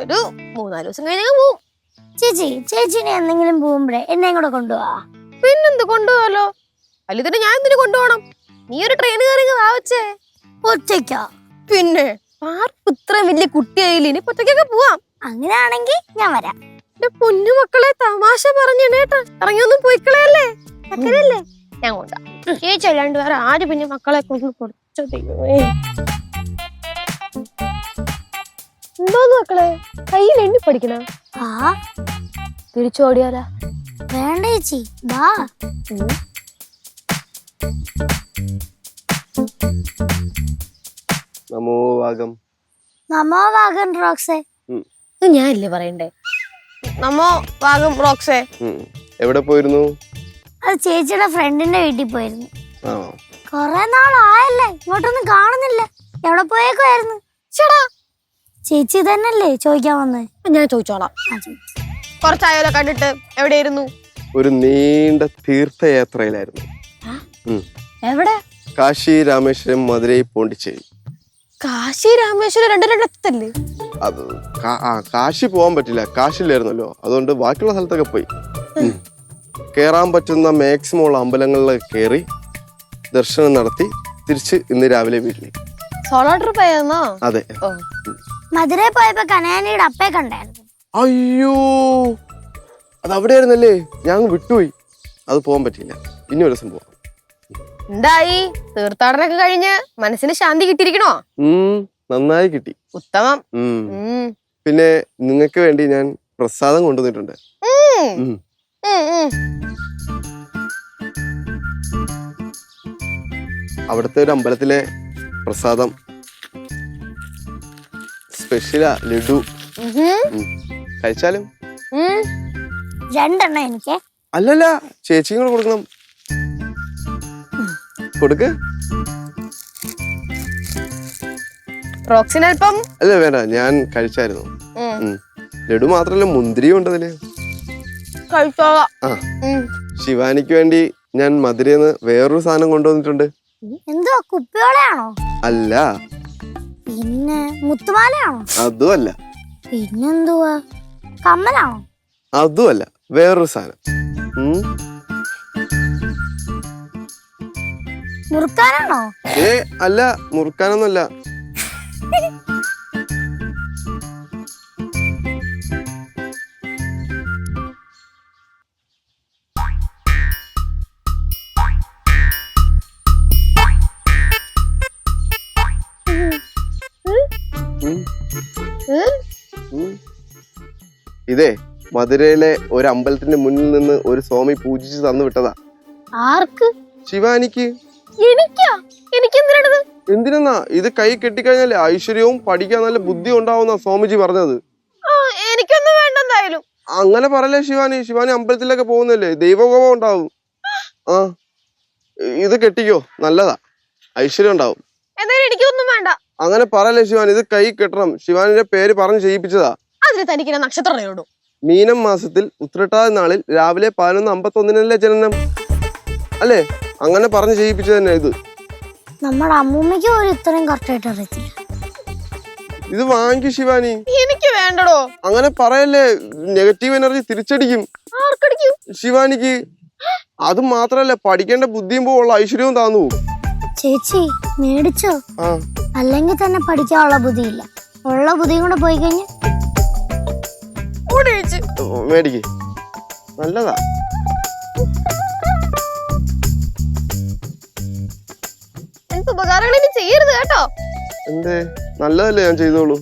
ഒരു 3-4 ദിവസം കഴിഞ്ഞാൽ പോവും. ചേച്ചിനെ എന്തെങ്കിലും പോകുമ്പോഴേ എന്നെ കൂടെ കൊണ്ടുപോവാ. പിന്നെന്ത് കൊണ്ടുപോകാലോ? അല്ല തന്നെ ഞാൻ എന്തിനു കൊണ്ടുപോകണം? നീ ഒരു ട്രെയിൻ കയറി വാവച്ചേ. ഒറ്റയ്ക്കോ? പിന്നെ പാർപ്പ് ഇത്രയും വലിയ കുട്ടിയായില്ലേ, ഇനി ഒറ്റയ്ക്കൊക്കെ പോവാം. അങ്ങനെയാണെങ്കിൽ ഞാൻ വരാം. എന്റെ പൊന്നു മക്കളെ, തമാശ പറഞ്ഞേട്ടാ, ഇറങ്ങിയൊന്നും പോയിക്കളയല്ലേ. അക്കരല്ലേ ഞാൻ കൊണ്ടാ. ചേച്ചി അല്ലാണ്ട് വേറെ ആര് പിന്നെ മക്കളെ കൊണ്ട് കൊടുത്തു? എന്തോന്ന് മക്കളെ കയ്യിൽ എണ്ണി പഠിക്കണ? തിരിച്ചോടിയാലാ? വേണ്ട ചേച്ചി, വാ. നമോവാകം. നമോവാകം റോക്സേ. ഞാനില്ലേ പറയണ്ടേ? നമോ വാഗം റോക്സേ. എവിടെ പോയിരുന്നു? അത് ചേച്ചിയുടെ ഫ്രണ്ടിന്റെ വീട്ടിൽ പോയിരുന്നു. കൊറേ നാളായല്ലേ, ഇങ്ങോട്ടൊന്നും കാണുന്നില്ല. എവിടെ പോയേക്കുമായിരുന്നു? ചേടാ, ചേച്ചി തന്നെയല്ലേ ചോദിക്കാൻ വന്നേ? ഞാൻ ചോദിച്ചോളാം. കുറച്ചായാലോ കണ്ടിട്ട്. എവിടെയായിരുന്നു? ഒരു നീണ്ട തീർത്ഥയാത്രയിലായിരുന്നു. എവിടെ? കാശി, രാമേശ്വരം, മധുരൈ, പോണ്ടിച്ചേരി. കാശി രാമേശ്വരം രണ്ടിടത്തല്ലേ? അത് കാശി പോകാൻ പറ്റില്ല, കാശിലായിരുന്നല്ലോ. അതുകൊണ്ട് ബാക്കിയുള്ള സ്ഥലത്തൊക്കെ പോയി. കേറാൻ പറ്റുന്ന മാക്സിമം ഉള്ള അമ്പലങ്ങളിലൊക്കെ കയറി ദർശനം നടത്തി തിരിച്ച് ഇന്ന് രാവിലെ വീട്ടിലേക്ക്. സോളോ ട്രിപ്പ് ആയിരുന്നോ? അതെ. മധുരൈ പോയപ്പോ കനയാനിയുടെ അപ്പയെ കണ്ടായിരുന്നു. അയ്യോ, അത് അവിടെ ആയിരുന്നല്ലേ, ഞാൻ വിട്ടുപോയി. അത് പോകാൻ പറ്റില്ല, ഇനി ഒരു ദിവസം പോവാം. എന്തായി? തീർത്ഥാടനമൊക്കെ കഴിഞ്ഞ് മനസ്സിന് ശാന്തി കിട്ടിയിരിക്കണോ? നന്നായി കിട്ടി. ഉത്തമം. പിന്നെ നിങ്ങൾക്ക് വേണ്ടി ഞാൻ പ്രസാദം കൊണ്ടുവന്നിട്ടുണ്ട്. അവിടുത്തെ ഒരു അമ്പലത്തിലെ പ്രസാദം സ്പെഷ്യലാ, ലഡു. കഴിച്ചാലും? 2 എണ്ണം എനിക്ക്. അല്ലല്ല, ചേച്ചിയും കൂടെ കൊടുക്കണം. കൊടുക്ക്. റോക്സിനൽപ്പം? അല്ല വേണ്ട, ഞാൻ കഴിച്ചായിരുന്നു. ലഡു മാത്രല്ല, മുന്തിരിയും ഉണ്ട് അതില്. ശിവാനിക്ക് വേണ്ടി ഞാൻ മധുരന്ന് വേറൊരു സാധനം കൊണ്ടുവന്നിട്ടുണ്ട്. എന്തോ, കുപ്പിയോളയാണോ? അല്ല. പിന്നെ മുത്തുമാലയാണോ? അതും അല്ല. പിന്നെന്തുവാ, കമ്മലാണോ? അതും അല്ല, വേറൊരു സാധനം. മുറുക്കാനാണോ? അല്ല, മുറുക്കാനൊന്നുമല്ല. ഇതേ മധുരയിലെ ഒരു അമ്പലത്തിന്റെ മുന്നിൽ നിന്ന് ഒരു സ്വാമി പൂജിച്ച് തന്നു വിട്ടതാ. ആർക്ക്? ശിവാനിക്ക്. എനിക്കാ? എന്തിനാ? ഇത് കൈ കെട്ടിക്കഴിഞ്ഞാലേ ഐശ്വര്യവും പഠിക്കാൻ നല്ല ബുദ്ധി ഉണ്ടാവുന്ന സ്വാമിജി പറഞ്ഞത്. എനിക്കൊന്നും വേണ്ടെന്തായാലും. അങ്ങനെ പറയല്ലേ ശിവാനി. ശിവാനി അമ്പലത്തിലൊക്കെ പോകുന്നല്ലേ, ദൈവകോപം ഉണ്ടാവും. ഇത് കെട്ടിക്കോ, നല്ലതാ, ഐശ്വര്യം ഉണ്ടാവും. എന്തായാലും എനിക്കൊന്നും വേണ്ട. അങ്ങനെ പറയല്ലേ ശിവാനി, ഇത് കൈ കെട്ടണം. ശിവാനിയുടെ പേര് പറഞ്ഞ് ചെയ്യിപ്പിച്ചതാ. അതിന് തനിക്ക് നക്ഷത്രം അറിയോളൂ. മീനം മാസത്തിൽ ഉത്രട്ടാതി നാളിൽ രാവിലെ 11:51 ജനനം അല്ലേ? അങ്ങനെ പറഞ്ഞ് ചെയ്യിപ്പിച്ചത് തന്നെ ഇത്. നമ്മുടെ അമ്മൂമ്മയ്ക്ക് ഒരു ഇത്രയും കറക്റ്റായിട്ട് അറിയത്തില്ല. ഇത് വാങ്ങി ശിവാനി. എനിക്ക് വേണ്ടടോ. അങ്ങനെ പറയല്ലേ, നെഗറ്റീവ് എനർജി തിരിച്ചടിക്കും. ആർക്കടിക്കും? ശിവാനിക്ക്. അത് മാത്രല്ല, പഠിക്കേണ്ട ബുദ്ധിയും പോലുള്ള ഐശ്വര്യവും താന്നു. ചേച്ചി മേടിച്ചോ? അല്ലെങ്കിൽ തന്നെ പഠിക്കാനുള്ള ബുദ്ധിയില്ല. ഉള്ള ബുദ്ധിയും കൂടെ പോയി കഴിഞ്ഞ് മേടിക്ക്, നല്ലതാ. ഉപകാരങ്ങൾ ഇനി ചെയ്യരുത് കേട്ടോ. എന്തേ? നല്ലതല്ലേ ഞാൻ ചെയ്തോളൂ.